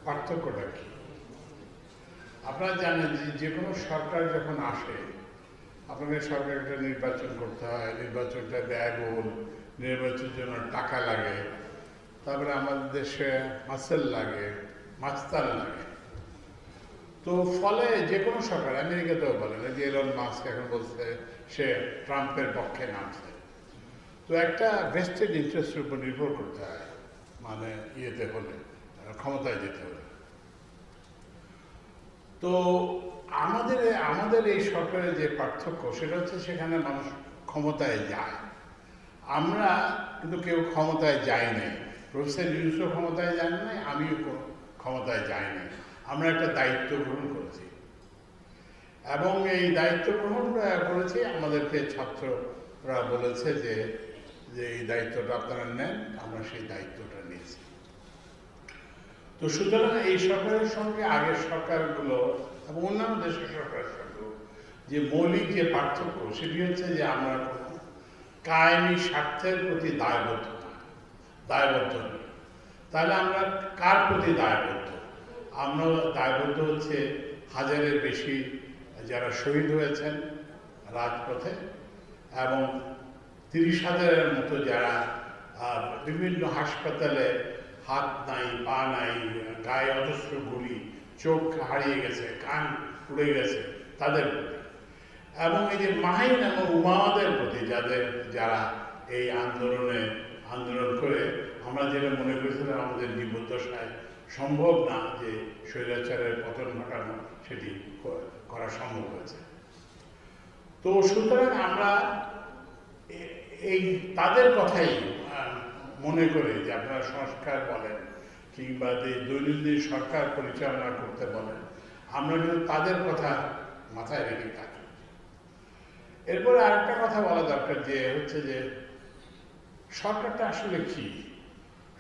পার্থক্যটা কি? আপনারা জানেন যে কোনো সরকার যখন আসে, আপনাকে সরকারটা নির্বাচন করতে হয়, নির্বাচনটা ব্যয়বহুল, নির্বাচনের জন্য টাকা লাগে, তারপরে আমাদের দেশে মাসেল লাগে, মাস্তাল লাগে। তো ফলে যে কোনো সরকার, আমেরিকাতেও বলেন যে এলন মাস্ক এখন বলছে সে ট্রাম্পের পক্ষে নামছে, তো একটা ভেস্টেড ইন্টারেস্টের উপর নির্ভর করতে হয়, মানে ইয়েতে হলে, ক্ষমতায় যেতে হলে। তো আমাদের আমাদের এই সরকারের যে পার্থক্য সেটা হচ্ছে সেখানে মানুষ ক্ষমতায় যায়, আমরা কিন্তু কেউ ক্ষমতায় যাই নাই। প্রফেসর ইউনূসও ক্ষমতায় যান নাই, আমিও ক্ষমতায় যাই নাই। আমরা একটা দায়িত্ব গ্রহণ করেছি এবং এই দায়িত্ব গ্রহণ করেছি, আমাদেরকে ছাত্ররা বলেছে যে এই দায়িত্বটা আপনারা নেন, আমরা সেই দায়িত্বটা নিয়েছি। তো সুতরাং এই সরকারের সঙ্গে আগের সরকারগুলো এবং অন্যান্য দেশের সরকারের সঙ্গে যে মৌলিক যে পার্থক্য সেটি হচ্ছে যে আমরা কায়েমি স্বার্থের প্রতি দায়বদ্ধ নই। তাহলে আমরা কার প্রতি দায়বদ্ধ? আমরা দায়বদ্ধ হচ্ছে হাজারের বেশি যারা শহীদ হয়েছেন রাজপথে এবং 30,000-এর মতো যারা বিভিন্ন হাসপাতালে হাত নাই, পা নাই, গায়ে অজস্র গুলি, চোখ হারিয়ে গেছে, কান উড়ে গেছে, তাদের প্রতি, এবং এই যে মাহিন এবং উমাদের প্রতি যারা এই আন্দোলন করে আমরা যেটা মনে করেছিলাম আমাদের জীবদ্দশায় সম্ভব না যে স্বৈরাচারের পতন ঘটানো, সেটি করা সম্ভব হয়েছে। তো সুতরাং আমরা এই তাদের কথাই মনে করে যে আপনারা সংস্কার বলেন কিংবা দৈনন্দিন সরকার পরিচালনা করতে বলেন, আমরা কিন্তু তাদের কথা মাথায় রেখে কাজ করছি। এরপরে আরেকটা কথা বলা দরকার, যে হচ্ছে যে সরকারটা আসলে কি?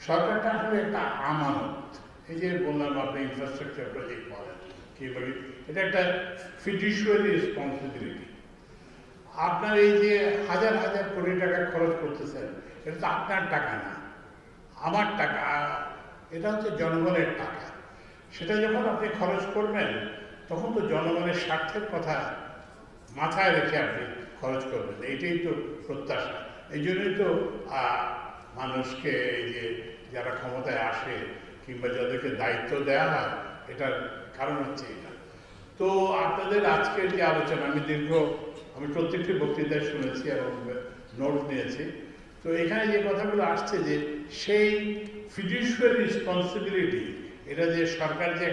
সরকারটা আসলে একটা আমানত। এই যে বললাম আপনি ইনফ্রাস্ট্রাকচার প্রজেক্ট বলেন কিংবা এটা একটা ফিডুশিয়ারি রেসপন্সিবিলিটি। আপনার এই যে হাজার হাজার কোটি টাকা খরচ করতেছেন, এটা তো আপনার টাকা না, আমার টাকা, এটা হচ্ছে জনগণের টাকা। সেটা যখন আপনি খরচ করবেন তখন তো জনগণের স্বার্থের কথা মাথায় রেখে আপনি খরচ করবেন, এইটাই তো প্রত্যাশা। এই জন্যই তো মানুষকে এই যে যারা ক্ষমতায় আসে কিংবা যাদেরকে দায়িত্ব দেওয়া হয়, এটার কারণ হচ্ছে এটা। তো আপনাদের আজকের যে আলোচনা, আমি প্রত্যেকটি বক্তৃতায় শুনেছি এবং নোট নিয়েছি। তো এখানে যে কথাগুলো আসছে যে সেই ফিডুশিয়ারি রেসপন্সিবিলিটি, এটা যে সরকার যে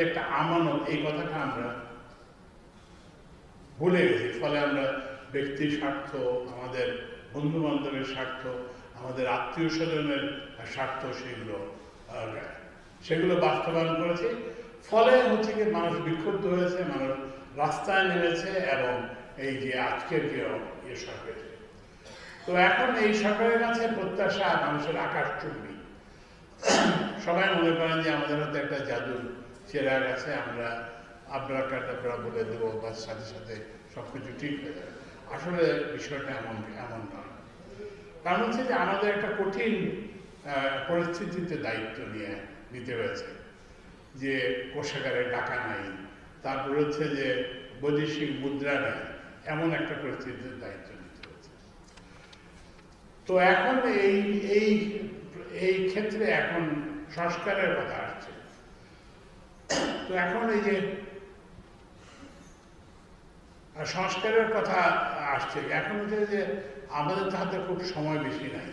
একটা আমানত, এই কথাটা আমরা ভুলে গেছি। ফলে আমরা ব্যক্তির স্বার্থ, আমাদের বন্ধু বান্ধবের স্বার্থ, আমাদের আত্মীয় স্বজনের স্বার্থ, সেগুলো বাস্তবায়ন করেছে। ফলে হচ্ছে কি মানুষ বিক্ষুব্ধ হয়েছে, মানুষ রাস্তায় নেমেছে এবং এই যে আজকের যে সরকার, তো এখন এই সরকারের কাছে প্রত্যাশা মানুষের আকাশচুম্বী। সবাই মনে করেন যে আমাদের হাতে একটা জাদুর চেরাগ আছে, আমরা আব্রাকাদাব্রা বলে দেবো, বা সাথে সাথে সবকিছু ঠিক হয়ে যাবে। আসলে বিষয়টা এমন নয়। কারণ হচ্ছে যে আমাদের একটা কঠিন পরিস্থিতিতে দায়িত্ব নিতে হয়েছে, যে কোষাগারে টাকা নাই, তারপর হচ্ছে যে বৈদেশিক মুদ্রা নাই, এমন একটা পরিস্থিতিতে দায়িত্ব নিতে হয়েছে। তো এখন এই ক্ষেত্রে এখন সংস্কারের কথা আসছে। তো এখন এই যে সংস্কারের কথা আসছে, এখন হচ্ছে যে আমাদের তো হাতে খুব সময় বেশি নাই।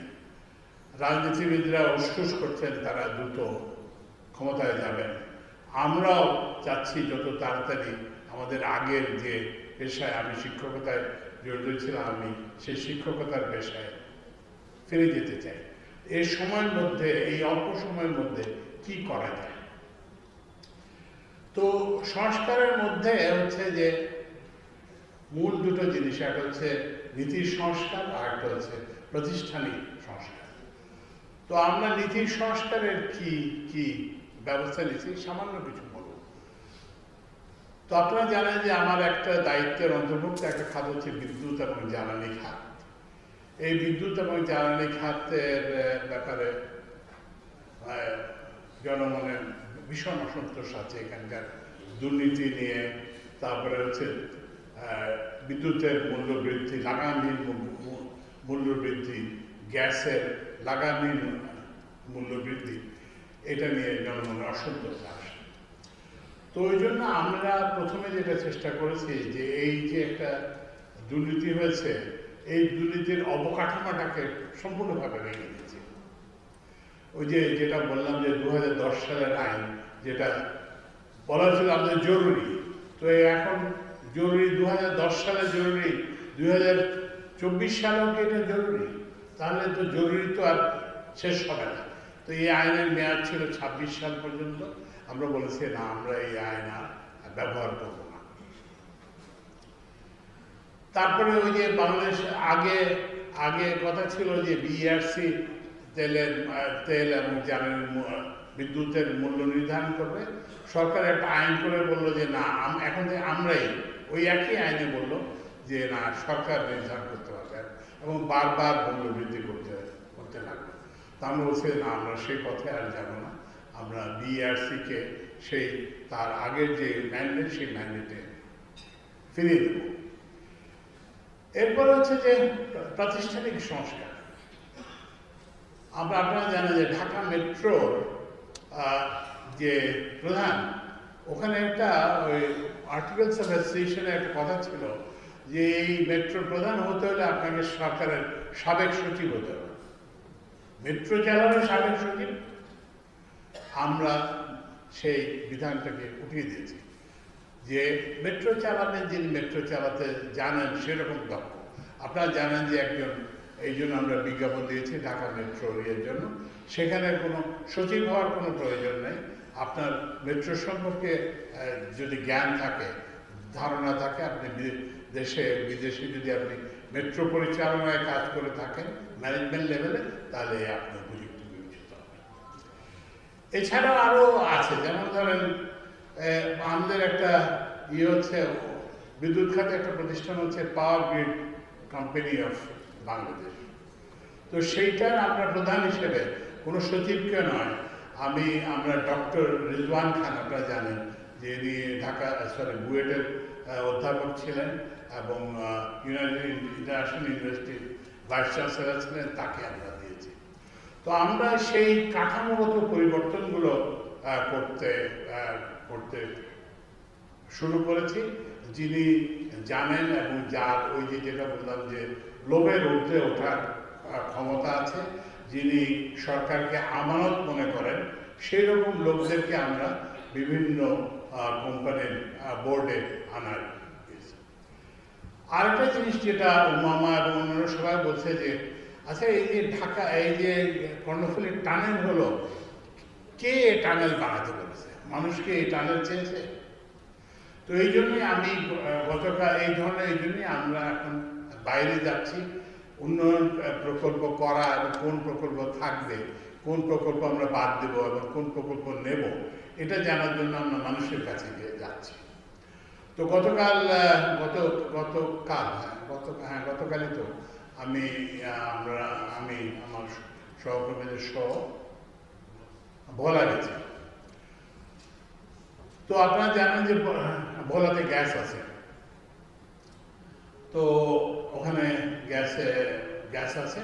রাজনীতিবিদরা উসখুস করছেন তারা দ্রুত ক্ষমতায় যাবেন, আমরাও চাচ্ছি যত তাড়াতাড়ি আমাদের আগের যে পেশায়, আমি শিক্ষকতায় জড়িত ছিলাম, আমি সেই শিক্ষকতার পেশায় ফিরে যেতে চাই। এই সময়ের মধ্যে, এই অল্প সময়ের মধ্যে কি করা যায়? তো সংস্কারের মধ্যে হচ্ছে যে মূল দুটো জিনিস, একটা হচ্ছে নীতির সংস্কার আর একটা হচ্ছে প্রাতিষ্ঠানিক সংস্কার। তো আমরা নীতির সংস্কারের কি ব্যবস্থা নিচ্ছি, সামান্য কিছু বলব। তো আপনারা জানেন যে আমার একটা দায়িত্বের অন্তর্ভুক্ত একটা খাত হচ্ছে বিদ্যুৎ এবং জ্বালানি খাত। এই বিদ্যুৎ এবং জ্বালানি খাতের ব্যাপারে জনমনের ভীষণ অসন্তোষ আছে এখানকার দুর্নীতি নিয়ে, তারপরে হচ্ছে বিদ্যুতের মূল্য বৃদ্ধি, লাগামহীন মূল্য বৃদ্ধি, গ্যাসের লাগামহীন মূল্য বৃদ্ধি, এটা নিয়ে জনমনের অসন্তোষ আসে। তো ওই জন্য আমরা প্রথমে যেটা চেষ্টা করেছি যে এই যে একটা দুর্নীতি হয়েছে, এই দুর্নীতির অবকাঠামোটাকে সম্পূর্ণভাবে ভেঙে দিয়েছে। ওই যে যেটা বললাম যে 2010 সালের আইন, যেটা বলা হয়েছিল আমাদের জরুরি, তো এখন জরুরি 2010 সালে জরুরি, 2024 সালেও কি এটা জরুরি? তাহলে তো জরুরি তো আর শেষ হবে না। তো এই আইনের মেয়াদ ছিল 26 সাল পর্যন্ত। আমরা বলেছি না, আমরা এই আইন আর ব্যবহার করব না। তারপরে ওই যে বাংলাদেশ আগে কথা ছিল যে বিইআরসি তেল এবং জ্বালানির বিদ্যুতের মূল্য নির্ধারণ করবে। সরকার একটা আইন করে বললো যে না, এখন থেকে আমরাই ওই একই আইনে বললো যে না, সরকার নির্ধারণ করতে পারবে, এবং বারবার মূল্য বৃদ্ধি করতে লাগবে। তা আমরা বলছি না, আমরা সেই পথে আর যাব না, আমরা বিইআরসিকে সেই তার আগের যে ম্যান্ডেট, সেই ম্যান্ডেটে ফিরিয়ে দেব। এরপর হচ্ছে যে প্রাতিষ্ঠানিক সংস্কার। আপনারা জানেন যে ঢাকা মেট্রোর যে প্রধান, ওখানে একটা ওই আর্টিকেলস অফ অ্যাসোসিয়েশনে একটা কথা ছিল যে এই মেট্রোর প্রধান হতে হলে আপনাকে সরকারের সাবেক সচিব হতে হবে। মেট্রো চালানোর সাবেক সচিব, আমরা সেই বিধানটাকে উঠিয়ে দিয়েছি যে মেট্রো চালানে যিনি মেট্রো চালাতে জানেন সেরকম দক্ষ। আপনারা জানেন যে একজন, এই জন্য আমরা বিজ্ঞাপন দিয়েছি ঢাকা মেট্রো এর জন্য, সেখানে কোনো সচিব হওয়ার কোনো প্রয়োজন নেই। আপনার মেট্রো সম্পর্কে যদি জ্ঞান থাকে, ধারণা থাকে, আপনি দেশে বিদেশে যদি আপনি মেট্রো পরিচালনায় কাজ করে থাকেন ম্যানেজমেন্ট লেভেলে, তাহলে আপনি উপযুক্ত বিবেচিত হবেন। এছাড়াও আরও আছে, যেমন ধরেন আমাদের একটা হচ্ছে বিদ্যুৎ খাতে একটা প্রতিষ্ঠান হচ্ছে power grid company of Bangladesh. তো সেইটার আমরা প্রধান হিসেবে কোনো সচিবকে নয়, আমরা ডক্টর রিজওয়ান খান, আপনারা জানেন যে ইনি বুয়েটের অধ্যাপক ছিলেন এবং ইউনাইটেড ইন্টারন্যাশনাল ইউনিভার্সিটির ভাইস চ্যান্সেলর ছিলেন, তাকে আমরা দিয়েছি। তো আমরা সেই কাঠামোগত পরিবর্তনগুলো করতে শুরু করেছি, যিনি জানেন এবং যার ওই যে যেটা বললাম যে লোভের ঊর্ধ্বে ওঠার ক্ষমতা আছে, যিনি সরকারকে আমানত মনে করেন, সেই রকম লোকদেরকে আমরা বিভিন্ন কোম্পানির বোর্ডে আনার। আরেকটা জিনিস যেটা উমামা এবং অন্যান্য সবাই বলছে যে আচ্ছা, এই যে ঢাকা, এই যে কর্ণফুলীর টানেল হলো, কে টানেল বানাতে বলেছে? মানুষকে এই টানেল চেয়েছে? তো এই জন্যই আমি গতকাল এই জন্যই আমরা এখন বাইরে যাচ্ছি, উন্নয়ন প্রকল্প করা এবং কোন প্রকল্প থাকবে, কোন প্রকল্প আমরা বাদ দেব এবং কোন প্রকল্প নেব, এটা জানার জন্য আমরা মানুষের কাছে গিয়ে যাচ্ছি। তো গতকালই তো আমি আমার সহকর্মীদের সহ ভোলা গেছি। তো আপনারা জানেন যে ভোলাতে গ্যাস আছে, তো ওখানে গ্যাস আছে।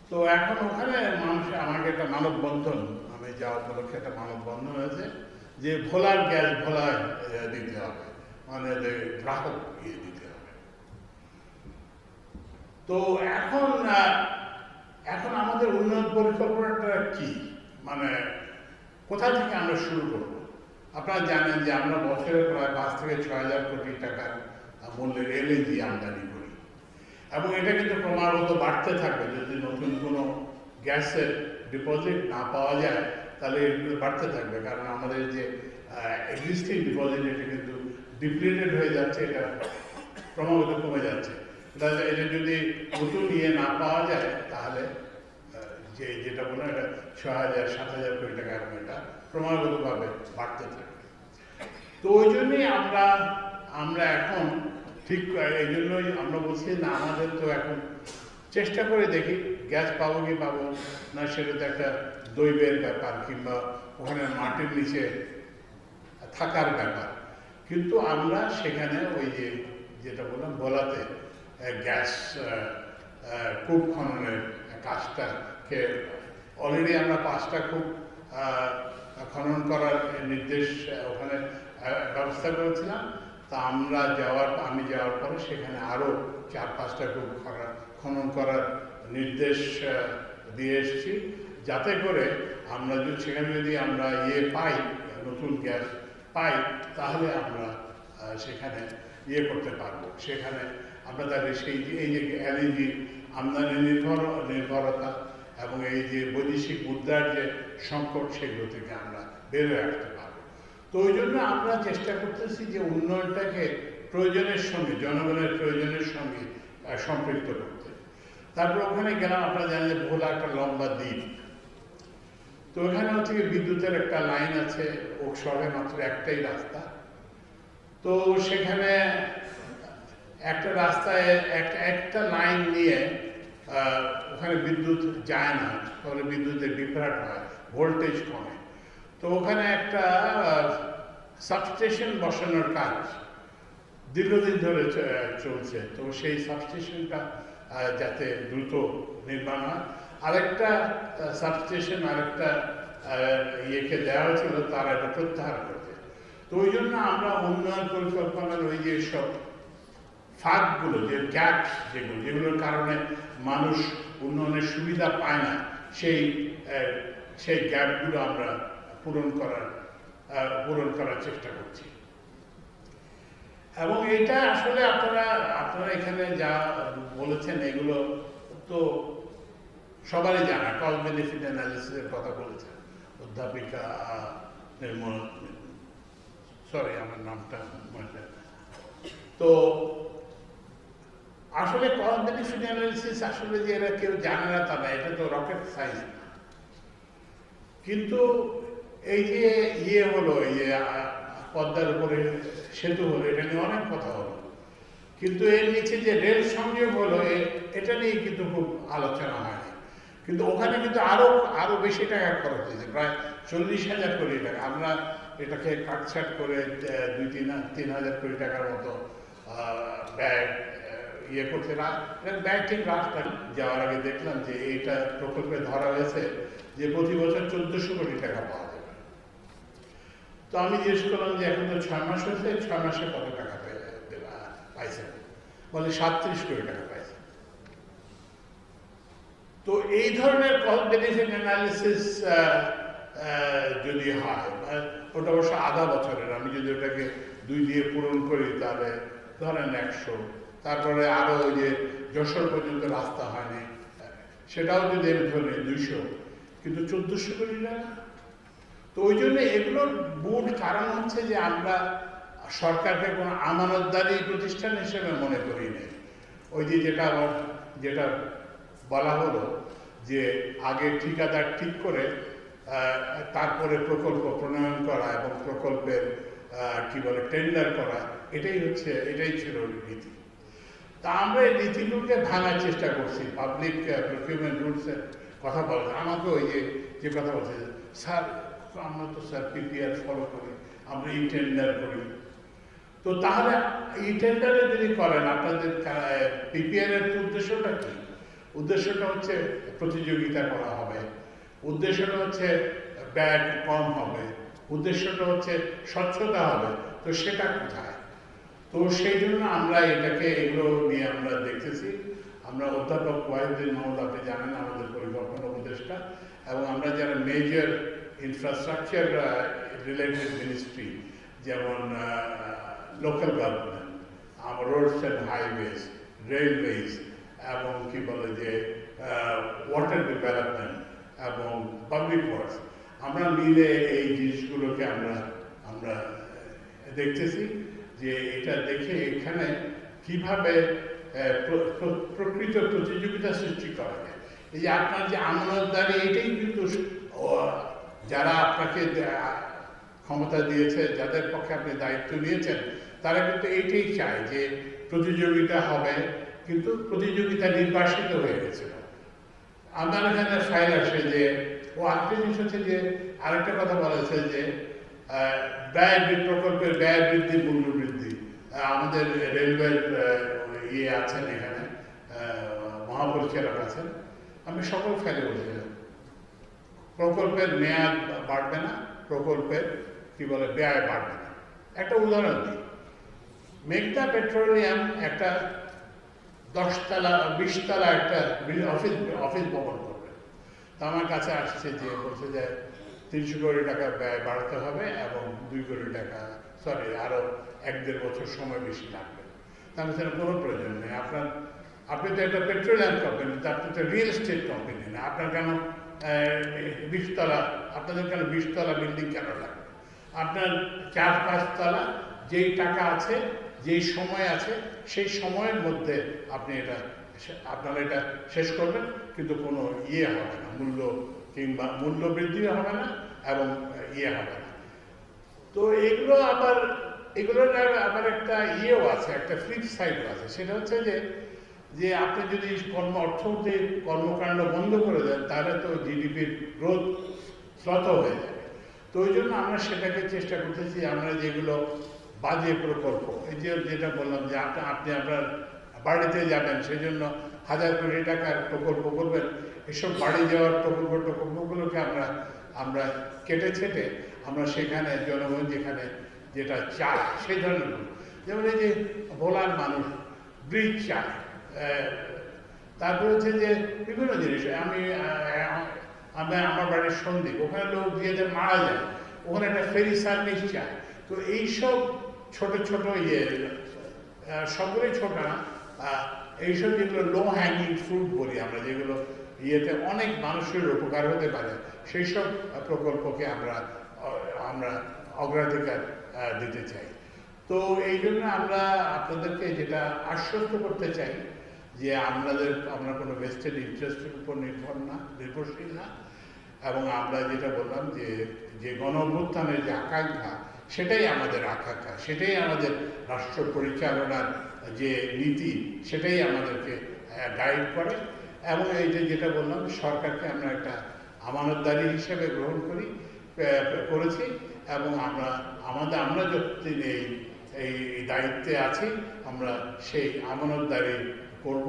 তো এখন ওখানে আমাকে একটা মানববন্ধন, আমি যাওয়া উপলক্ষে একটা মানববন্ধন হয়েছে যে ভোলার গ্যাস ভোলায় দিতে হবে, মানে গ্রাহক গিয়ে দিতে হবে। তো এখন আমাদের উন্নয়ন পরিকল্পনাটা কি, মানে কোথা থেকে আমরা শুরু করব? আপনারা জানেন যে আমরা বছরে প্রায় 5 থেকে 6 হাজার কোটি টাকার মূল্যের এলএনজি আমদানি করি, এবং এটা কিন্তু ক্রমাগত বাড়তে থাকবে। যদি নতুন কোনো গ্যাসের ডিপোজিট না পাওয়া যায় তাহলে এগুলো বাড়তে থাকবে, কারণ আমাদের যে এক্সিস্টিং ডিপোজিট এটা কিন্তু ডিপ্লিটেড হয়ে যাচ্ছে, এটা ক্রমাগত কমে যাচ্ছে। এটা যদি নতুন না পাওয়া যায় তাহলে যেটা বলে এটা 6,000-7,000 কোটি টাকা, এবং এটা ক্রমাগতভাবে বাড়তে থাকবে। তো ওই জন্যই আমরা এখন ঠিক এই জন্যই আমরা বলছি না, আমাদের তো এখন চেষ্টা করে দেখি গ্যাস পাবো কি পাবো না, সেটা তো একটা দৈবের ব্যাপার কিংবা ওখানে মাটির নিচে থাকার ব্যাপার, কিন্তু আমরা সেখানে ওই যে যেটা বললাম ভোলাতে গ্যাস কূপ খননের কাজটাকে অলরেডি আমরা 5টা কূপ খনন করার নির্দেশ ওখানে ব্যবস্থা করেছিলাম। তা আমি যাওয়ার পরে সেখানে আরও 4-5টা কূপ খনন করার নির্দেশ দিয়ে এসেছি, যাতে করে আমরা সেখানে যদি আমরা পাই, নতুন গ্যাস পাই, তাহলে আমরা সেখানে করতে পারবো। সেখানে আমরা তাহলে এই যে এলএনজি আমদানি নির্ভরতা এবং এই যে বৈদেশিক মুদ্রার যে সংকট, সেগুলো থেকে আমরা বেরোয় আসতে পারবো। তো ওই জন্য আমরা চেষ্টা করতেছি যে উন্নয়নটাকে প্রয়োজনের সঙ্গে, জনগণের প্রয়োজনের সঙ্গে সম্পৃক্ত করতে। তারপর ওখানে গেলাম, আপনারা জানেন যে ভোলা একটা লম্বা দ্বীপ, তো ওখানে হচ্ছে বিদ্যুতের একটা লাইন আছে, ও শহরে মাত্র একটাই রাস্তা। তো সেখানে একটা রাস্তায় একটা লাইন নিয়ে ওখানে বিদ্যুৎ যায় না, তাহলে বিদ্যুতের বিভ্রাট হয়, ভোল্টেজ কমে। তো ওখানে একটা সাবস্টেশন বসানোর কাজ দীর্ঘদিন ধরে চলছে। তো সেই সাবস্টেশনটা যাতে দ্রুত নির্মাণ হয়। আরেকটা সাবস্টেশন আরেকটা দেওয়া হয়েছিল, তারা এটা প্রত্যাহার করতে। তো ওই জন্য আমরা উন্নয়ন পরিকল্পনার ওই যে সব ফাঁকগুলো, যে গ্যাপ যেগুলোর কারণে মানুষ উন্নয়নের সুবিধা পায় না, সেই গ্যাপগুলো আমরা পূরণ করার চেষ্টা করছি। এবং এটা আসলে আপনারা এখানে যা বলেছেন এগুলো তো সবারই জানা। কস্ট বেনিফিট অ্যানালিসিসের কথা বলেছেন অধ্যাপিকা নির্মল, আমার নামটা মনে। তো আসলে কস্ট বেনিফিট অ্যানালিসিস আসলে যে এরা কেউ জানে না তা না, এটা তো রকেট সায়েন্স না। কিন্তু এই যে হলো, পদ্মার উপরে সেতু হলো, এটা নিয়ে অনেক কথা হলো, কিন্তু এর নিচে যে রেল সংযোগ হলো, এটা নিয়ে কিন্তু খুব আলোচনা হয়নি। কিন্তু ওখানে কিন্তু আরো বেশি টাকা খরচ হয়েছে, প্রায় 40,000 কোটি টাকা। আমরা এটাকে কাটছাট করে 2-3 হাজার কোটি টাকার মতো ব্যয় করছে। ব্যয় ঠিক রাস্তা যাওয়ার আগে দেখলাম যে এইটা প্রকল্পে ধরা হয়েছে যে প্রতি বছর 1400 কোটি টাকা পাওয়া যাবে। তো আমি জিজ্ঞেস করলাম যে এখন তো 6 মাস হয়েছে, 6 মাসে কত টাকা পাইছেন? বলে 37 কোটি টাকা পাইছে। তো এই ধরনের কস্ট বেনিফিট অ্যানালিসিস যদি হয়, ওটা অবশ্য আধা বছরের, আমি যদি ওটাকে 2 দিয়ে পূরণ করি তাহলে ধরেন 100, তারপরে আরো ওই যে যশোর পর্যন্ত রাস্তা হয়নি, সেটাও যদি আমি ধরি 200, কিন্তু 1400 কোটি টাকা। তো ওই জন্য এগুলোর মূল কারণ হচ্ছে যে আমরা সরকারকে কোনো আমানতদারি প্রতিষ্ঠান হিসেবে মনে করি না। ওই যে যেটা বলা হলো যে আগে ঠিকাদার ঠিক করে তারপরে প্রকল্প প্রণয়ন করা এবং প্রকল্পের টেন্ডার করা, এটাই ছিল নীতি। তা আমরা এই নীতিগুলোকে ভাঙার চেষ্টা করছি। পাবলিক প্রকিউরমেন্ট রুলসের কথা বলা, আমাকে ওই যে কথা বলছে, স্যার আমরা তো স্যার পিপিআর ফলো করি, আমরা টেন্ডার করি। তো তাহলে টেন্ডারে যদি করেন, আপনাদের পিপিআর এর উদ্দেশ্যটা কি? উদ্দেশ্যটা হচ্ছে প্রতিযোগিতা করা হবে, উদ্দেশ্যটা হচ্ছে ব্যয় কম হবে, উদ্দেশ্যটা হচ্ছে স্বচ্ছতা হবে। তো সেটা কোথায়? তো সেই জন্য আমরা এগুলো নিয়ে আমরা দেখতেছি। আমরা অধ্যাপক ওয়াহিদুদ্দিন মাহমুদ, আপনি জানেন আমাদের পরিকল্পনা উপদেষ্টা, এবং আমরা যারা মেজর ইনফ্রাস্ট্রাকচার রিলেটেড মিনিস্ট্রি, যেমন local government, roads and highways, railways, এবং ওয়াটার ডেভেলপমেন্ট এবং পাবলিক ওয়ার্কস, আমরা মিলে এই জিনিসগুলোকে আমরা দেখতেছি যে এটা দেখে এখানে কিভাবে প্রকৃত প্রতিযোগিতা সৃষ্টি করা যায়। এই যে আপনার যে আমানতদারি, এটাই কিন্তু যারা আপনাকে ক্ষমতা দিয়েছে, যাদের পক্ষে আপনি দায়িত্ব নিয়েছেন, তারা কিন্তু এইটাই চায় যে প্রতিযোগিতা হবে, কিন্তু প্রতিযোগিতা নির্বাসিত হয়ে গেছিল। আমার এখানে ফাইল আসে যে আরেকটা জিনিস হচ্ছে যে আরেকটা কথা বলা হয়েছে যে প্রকল্পের ব্যয় বৃদ্ধি, মূল্য বৃদ্ধি। আমাদের রেলওয়ের ইয়ে আছেন এখানে, মহাপরিচালক আছেন, আমি সকল ফেলে বলছিলাম প্রকল্পের মেয়াদ বাড়বে না, প্রকল্পের কি বলে ব্যয় বাড়বে না। একটা উদাহরণ দিই, মেঘনা পেট্রোলিয়াম একটা 10তলা 20তলা একটা অফিস ভবন করবে। তো আমার কাছে আসছে যে বলছে যে 300 কোটি টাকা ব্যয় বাড়াতে হবে এবং 2 কোটি টাকা আরো 1-1.5 বছর সময় বেশি লাগবে। তাহলে সেটা কোনো প্রয়োজন নেই। আপনি তো একটা পেট্রোলিয়াম কোম্পানি, আপনি তো রিয়েল এস্টেট কোম্পানি না, আপনার কেন 20তলা, আপনাদের কেন 20তলা বিল্ডিং কেন লাগবে? আপনার 4-5 তলা যেই টাকা আছে, যেই সময় আছে, সেই সময়ের মধ্যে আপনারা এটা শেষ করবেন, কিন্তু কোনো ইয়ে হবে না, মূল্য বৃদ্ধিও হবে না এবং ইয়ে হবে না। তো এগুলোর আবার একটা ইয়েও আছে, একটা ফ্লিপ সাইডও আছে। সেটা হচ্ছে যে আপনি যদি অর্থনৈতিক কর্মকাণ্ড বন্ধ করে দেন, তাহলে তো জিডিপির গ্রোথ শ্লথ হয়ে যাবে। তো ওই জন্য আমরা সেটাকে চেষ্টা করতেছি, আমরা যেগুলো বাজে প্রকল্প, এই যেটা বললাম যে আপনি আপনার বাড়িতে যাবেন, সেই জন্য 1000 কোটি টাকার প্রকল্প করবেন, এসব বাড়ি যাওয়ার প্রকল্পগুলোকে আমরা কেটে ছেটে আমরা সেখানে জনগণ যেটা চায় সেই ধরনের, যেমন এই যে ভোলার মানুষ ব্রিজ চায়, তারপরে হচ্ছে যে বিভিন্ন জিনিস। আমার বাড়ির সন্দীপ, ওখানে লোক গিয়ে মারা যায়, ওখানে একটা ফেরি সার্ভিস চায়। তো এইসব ছোট ছোট সবগুলোই ছোট না, এইসব যেগুলো লো হ্যাঙ্গিং ফ্রুট বলি আমরা, যেগুলো অনেক মানুষের উপকার হতে পারে, সেই সব প্রকল্পকে আমরা অগ্রাধিকার দিতে চাই। তো এই জন্য আমরা আপনাদেরকে যেটা আশ্বস্ত করতে চাই যে আমরা কোনো ভেস্টেড ইন্টারেস্টের উপর নির্ভরশীল না, এবং আমরা যেটা বললাম যে গণ অভ্যুত্থানের যে আকাঙ্ক্ষা, সেটাই আমাদের আকাঙ্ক্ষা, সেটাই আমাদের রাষ্ট্র পরিচালনার যে নীতি, সেটাই আমাদেরকে গাইড করে। এবং এই যেটা বললাম, সরকারকে আমরা একটা আমানতদারি হিসেবে গ্রহণ করেছি, এবং আমরা যতদিন এই দায়িত্বে আছি, আমরা সেই আমানতদারি করব।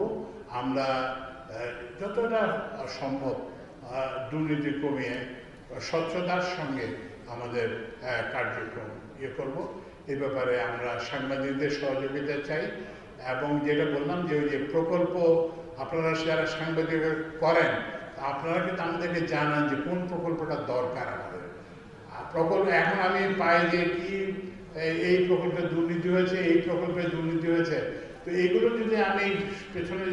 আমরা যতটা সম্ভব দুর্নীতি কমিয়ে স্বচ্ছতার সঙ্গে আমাদের কার্যক্রম করব। এই ব্যাপারে আমরা সাংবাদিকদের সহযোগিতা চাই। এবং যেটা বললাম যে ওই যে প্রকল্প আপনারা যারা সাংবাদিক করেন, আপনারা কিন্তু আমাদেরকে জানান যে কোন প্রকল্পটা দরকার আমাদের। এখন আমি পাই যে এই প্রকল্পে দুর্নীতি হয়েছে, এই প্রকল্পে দুর্নীতি হয়েছে। তো এইগুলো যদি পেছনে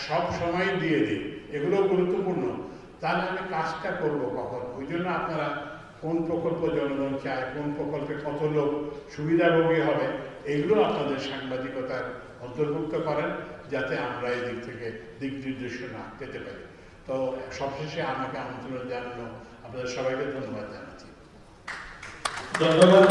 সব সময় দিয়ে দিই, এগুলো গুরুত্বপূর্ণ, তাহলে আমি কাজটা করবো কখন? ওই জন্য আপনারা কোন প্রকল্প জনগণ চায়, কোন প্রকল্পে কত লোক সুবিধাভোগী হবে, এগুলো আপনাদের সাংবাদিকতার অন্তর্ভুক্ত করেন, যাতে আমরা এই দিক থেকে দিক নির্দেশনা পেতে পারি। তো সবশেষে আমাকে আমন্ত্রণ জানানো আপনাদের সবাইকে ধন্যবাদ জানাচ্ছি। ধন্যবাদ।